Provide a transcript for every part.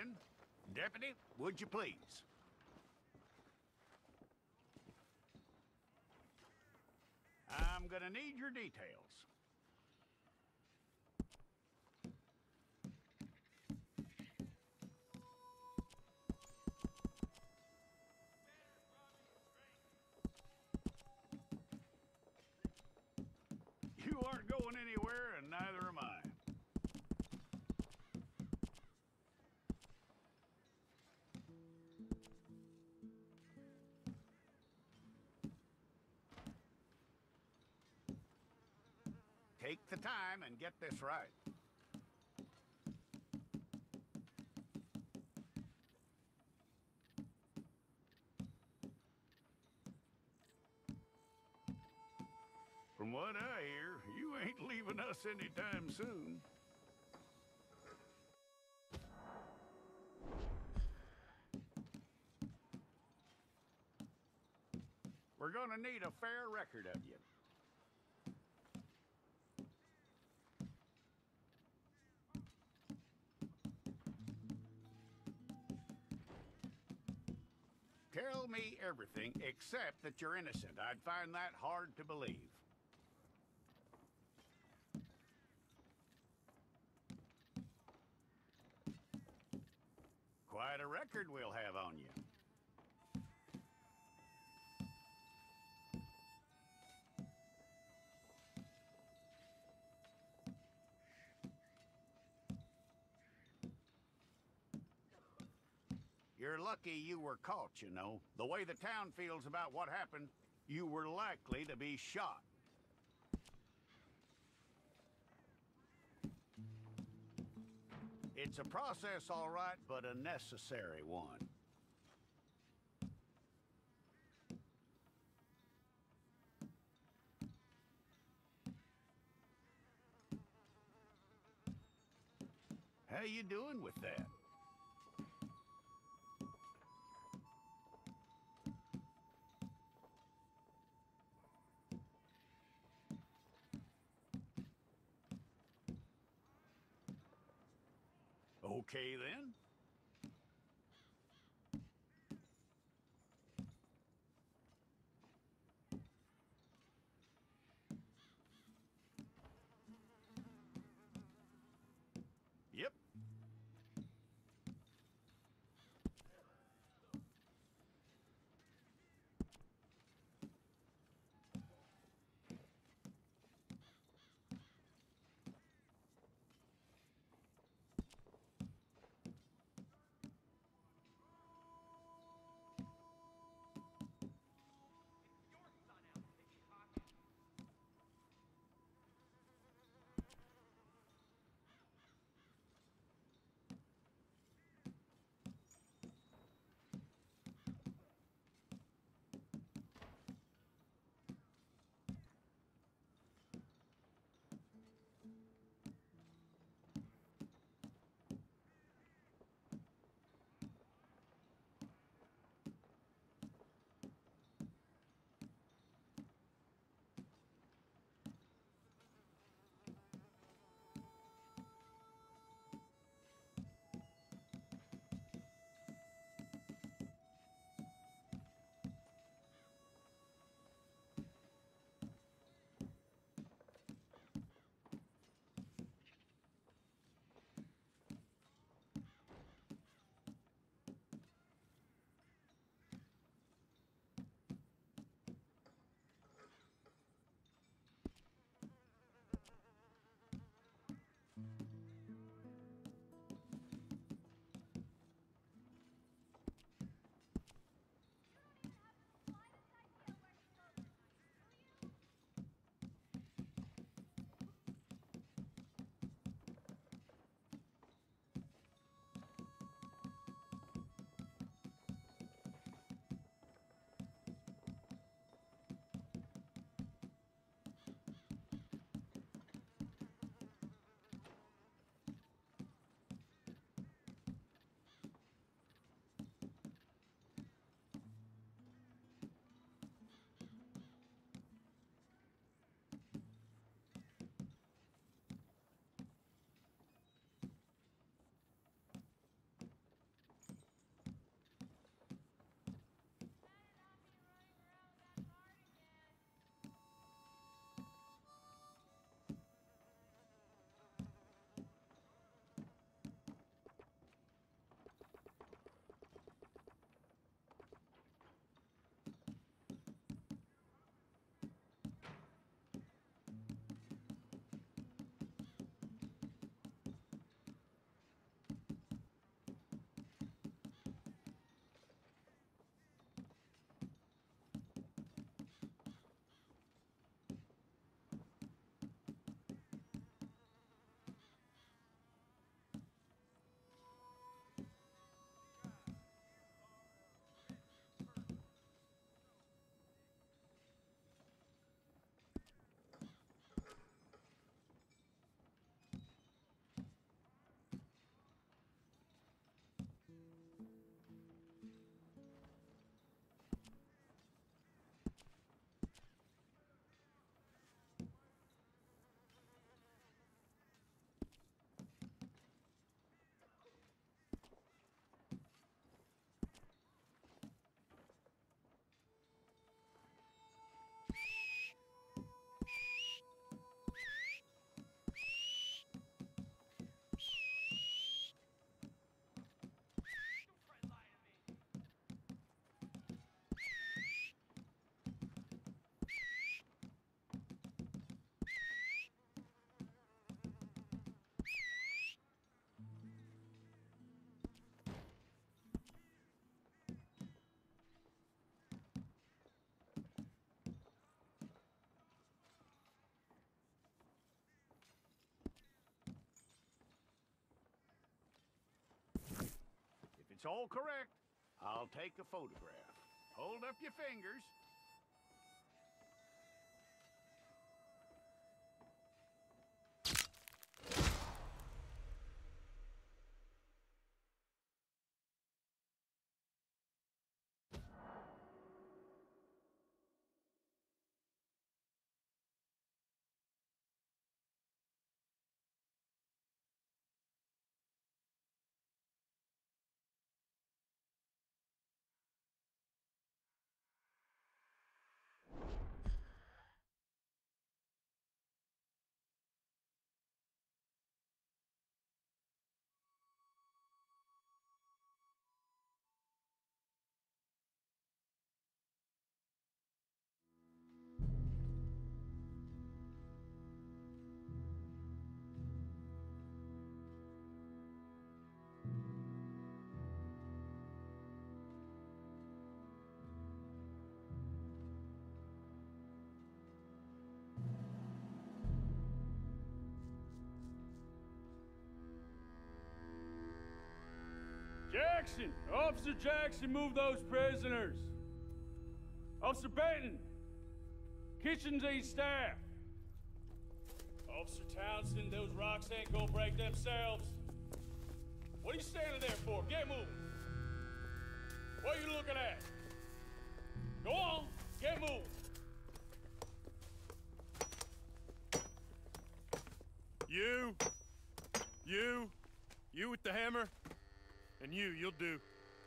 in. Deputy, would you please? I'm gonna need your details. You aren't going anywhere, and neither am I. Take the time and get this right. From what I hear, you ain't leaving us anytime soon. We're gonna need a fair record of you. Tell me everything except that you're innocent. I'd find that hard to believe. Quite a record we'll have on you. You're lucky you were caught, you know. The way the town feels about what happened, you were likely to be shot. It's a process, all right, but a necessary one. How you doing with that? Okay, then. Yep. That's all correct. I'll take a photograph. Hold up your fingers. Jackson! Officer Jackson, move those prisoners! Officer Benton! Kitchens aid staff! Officer Townsend, those rocks ain't gonna break themselves. What are you standing there for? Get moving! What are you looking at? Go on, get moving! You with the hammer? And you'll do.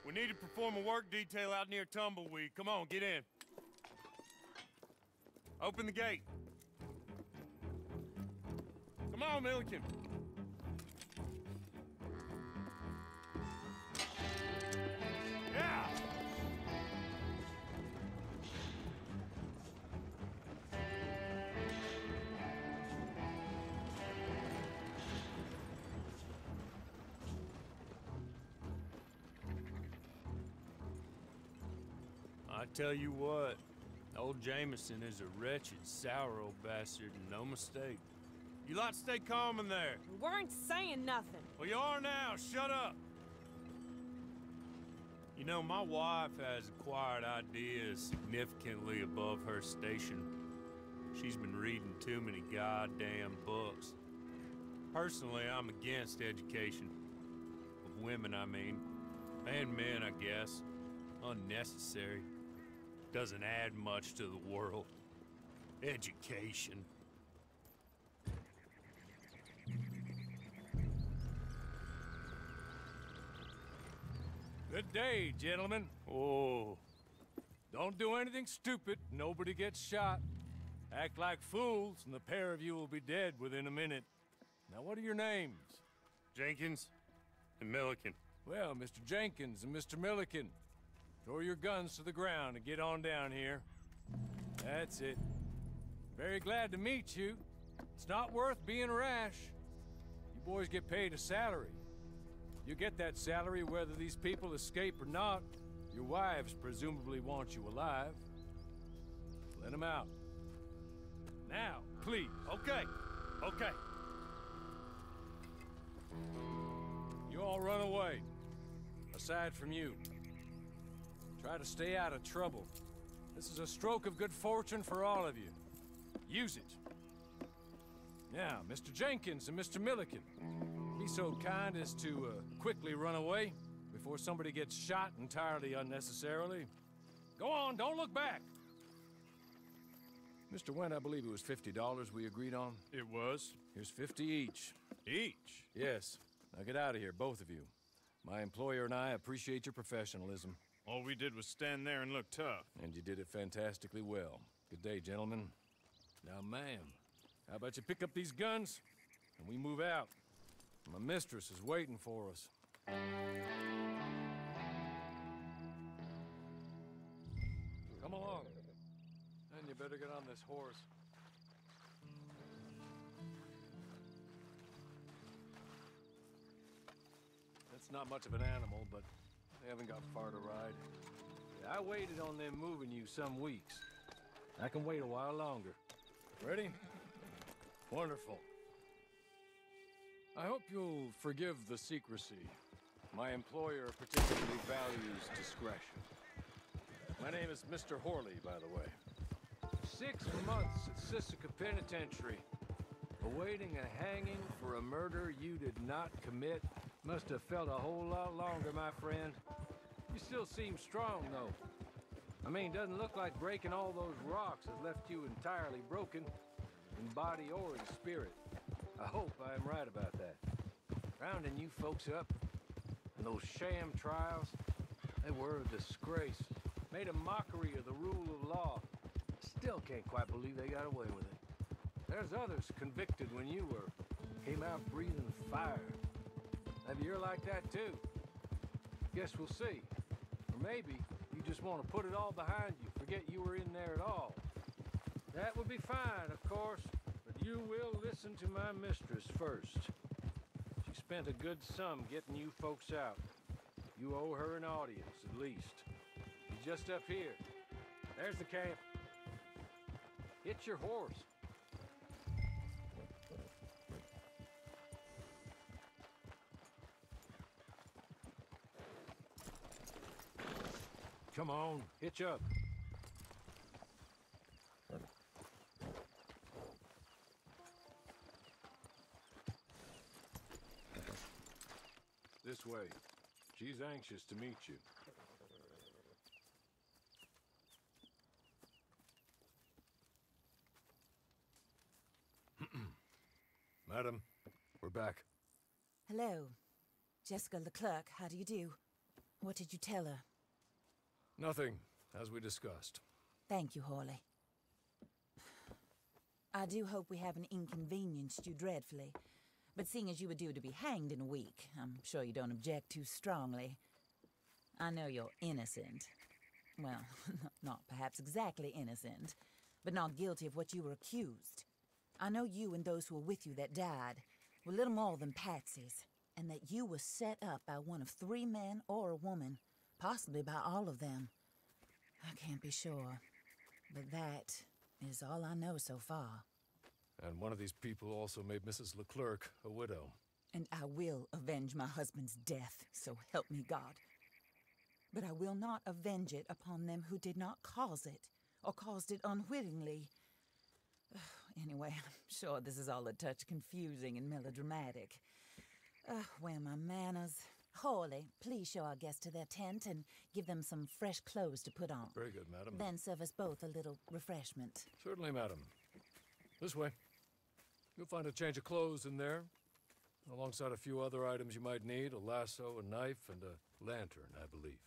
We need to perform a work detail out near Tumbleweed. Come on, get in. Open the gate. Come on, Milliken. Yeah! I tell you what, old Jameson is a wretched, sour old bastard, and no mistake. You lot stay calm in there. We weren't saying nothing. Well, you are now. Shut up. You know, my wife has acquired ideas significantly above her station. She's been reading too many goddamn books. Personally, I'm against education. Of women, I mean. And men, I guess. Unnecessary. Doesn't add much to the world. Education. Good day, gentlemen. Oh. Don't do anything stupid. Nobody gets shot. Act like fools, and the pair of you will be dead within a minute. Now, what are your names? Jenkins and Milliken. Well, Mr. Jenkins and Mr. Milliken, throw your guns to the ground and get on down here. That's it. Very glad to meet you. It's not worth being rash. You boys get paid a salary. You get that salary whether these people escape or not. Your wives presumably want you alive. Let them out. Now, please. Okay. Okay. You all run away. Aside from you. Try to stay out of trouble. This is a stroke of good fortune for all of you. Use it. Now, Mr. Jenkins and Mr. Milliken, be so kind as to quickly run away before somebody gets shot entirely unnecessarily. Go on, don't look back. Mr. Wendt, I believe it was $50 we agreed on. It was. Here's 50 each. Each? Yes. Now get out of here, both of you. My employer and I appreciate your professionalism. All we did was stand there and look tough. And you did it fantastically well. Good day, gentlemen. Now, ma'am, how about you pick up these guns, and we move out? My mistress is waiting for us. Come along. And you better get on this horse. That's not much of an animal, but they haven't got far to ride. Yeah, I waited on them moving you some weeks. I can wait a while longer. Ready? Wonderful. I hope you'll forgive the secrecy. My employer particularly values discretion. My name is Mr. Horley, by the way. 6 months at Sisika Penitentiary, awaiting a hanging for a murder you did not commit. Must have felt a whole lot longer, my friend. You still seem strong, though. I mean, doesn't look like breaking all those rocks has left you entirely broken, in body or in spirit. I hope I am right about that. Rounding you folks up, and those sham trials, they were a disgrace. Made a mockery of the rule of law. Still can't quite believe they got away with it. There's others convicted when you were. Came out breathing fire. Maybe you're like that too. Guess we'll see. Or maybe you just want to put it all behind you, forget you were in there at all. That would be fine, of course, but you will listen to my mistress first. She spent a good sum getting you folks out. You owe her an audience, at least. She's just up here. There's the camp. Hit your horse. Come on, hitch up. This way. She's anxious to meet you. Madam, we're back. Hello. Jessica Leclerc, how do you do? What did you tell her? Nothing, as we discussed. Thank you, Horley. I do hope we haven't inconvenienced you dreadfully. But seeing as you were due to be hanged in a week, I'm sure you don't object too strongly. I know you're innocent. Well, not perhaps exactly innocent, but not guilty of what you were accused. I know you and those who were with you that died were little more than patsies, and that you were set up by one of 3 men or a woman, possibly by all of them. I can't be sure, but that is all I know so far. And one of these people also made Mrs. Leclerc a widow. And I will avenge my husband's death, so help me God. But I will not avenge it upon them who did not cause it, or caused it unwittingly. Anyway, I'm sure this is all a touch confusing and melodramatic. Where are my manners? Horley, please show our guests to their tent and give them some fresh clothes to put on. Very good, madam. Then serve us both a little refreshment. Certainly, madam. This way. You'll find a change of clothes in there, alongside a few other items you might need, a lasso, a knife, and a lantern, I believe.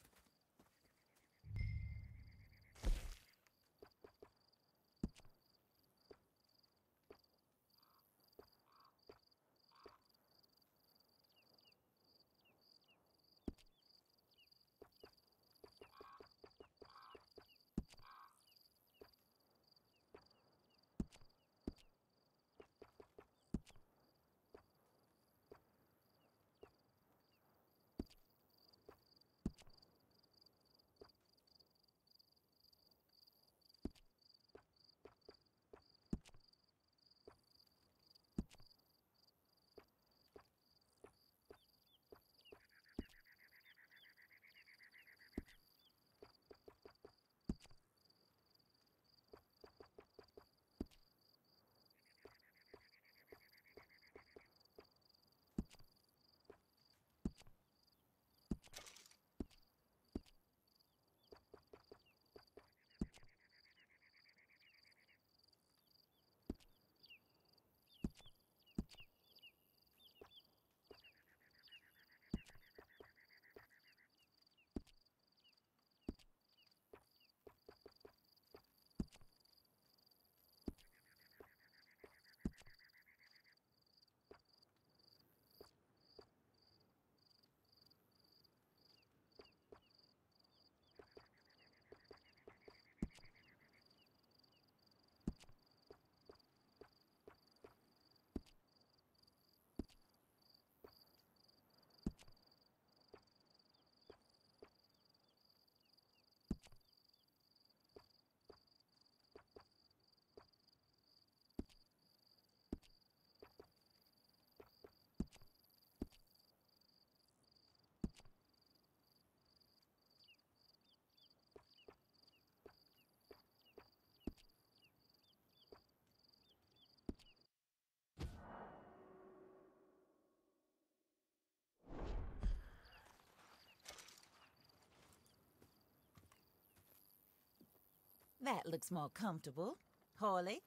That looks more comfortable. Hawley,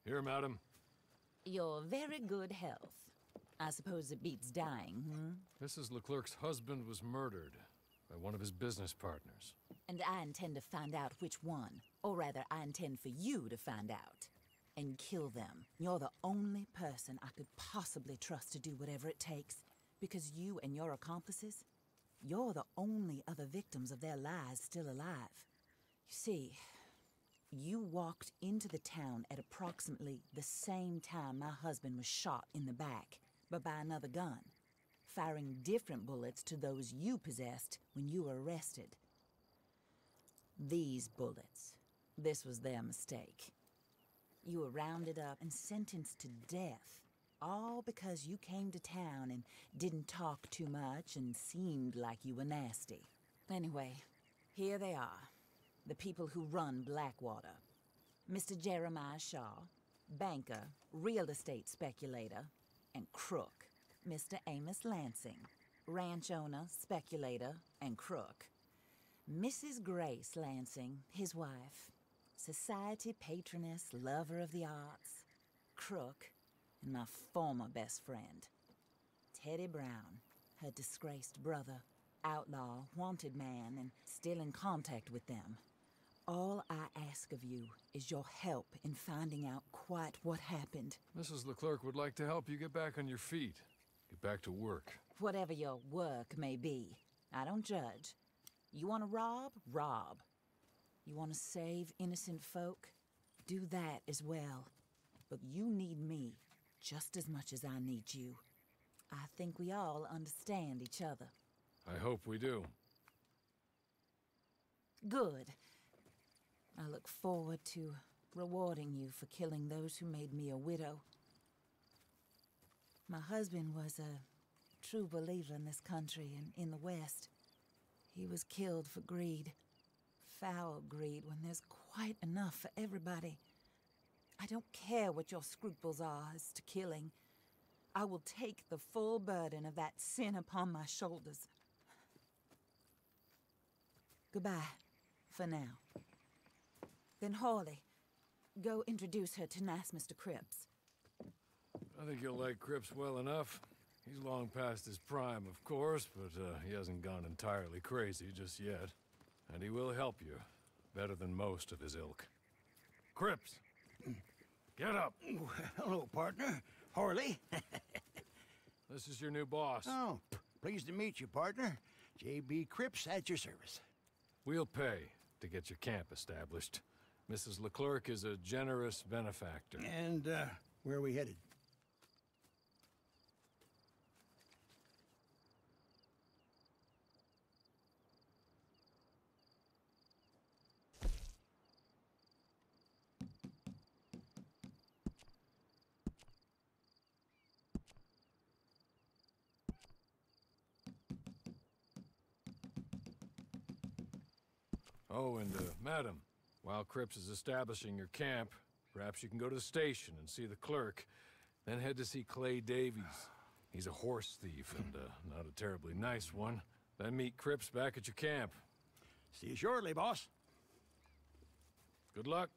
Here, madam. your very good health. I suppose it beats dying, Mrs. Leclerc's husband was murdered by one of his business partners. And I intend to find out which one. Or rather, I intend for you to find out. And kill them. You're the only person I could possibly trust to do whatever it takes. Because you and your accomplices, you're the only other victims of their lies still alive. You see, you walked into the town at approximately the same time my husband was shot in the back, but by another gun, firing different bullets to those you possessed when you were arrested. These bullets, this was their mistake. You were rounded up and sentenced to death, all because you came to town and didn't talk too much and seemed like you were nasty. Anyway, here they are, the people who run Blackwater. Mr. Jeremiah Shaw, banker, real estate speculator, and crook. Mr. Amos Lansing, ranch owner, speculator, and crook. Mrs. Grace Lansing, his wife, society patroness, lover of the arts, crook, and my former best friend. Teddy Brown, her disgraced brother, outlaw, wanted man, and still in contact with them. All I ask of you is your help in finding out quite what happened. Mrs. Leclerc would like to help you get back on your feet. Get back to work. Whatever your work may be, I don't judge. You want to rob? Rob. You want to save innocent folk? Do that as well. But you need me just as much as I need you. I think we all understand each other. I hope we do. Good. I look forward to rewarding you for killing those who made me a widow. My husband was a true believer in this country and in the West. He was killed for greed. Foul greed when there's quite enough for everybody. I don't care what your scruples are as to killing. I will take the full burden of that sin upon my shoulders. Goodbye, for now. Then Hawley, go introduce her to nice Mr. Cripps. I think you'll like Cripps well enough. He's long past his prime, of course, but he hasn't gone entirely crazy just yet. And he will help you, better than most of his ilk. Cripps! Get up! Hello, partner. Harley. This is your new boss. Oh, pleased to meet you, partner. J.B. Cripps at your service. We'll pay to get your camp established. Mrs. Leclerc is a generous benefactor. And, where are we headed? Oh, and, madam, while Cripps is establishing your camp, perhaps you can go to the station and see the clerk, then head to see Clay Davies. He's a horse thief and, not a terribly nice one. Then meet Cripps back at your camp. See you shortly, boss. Good luck.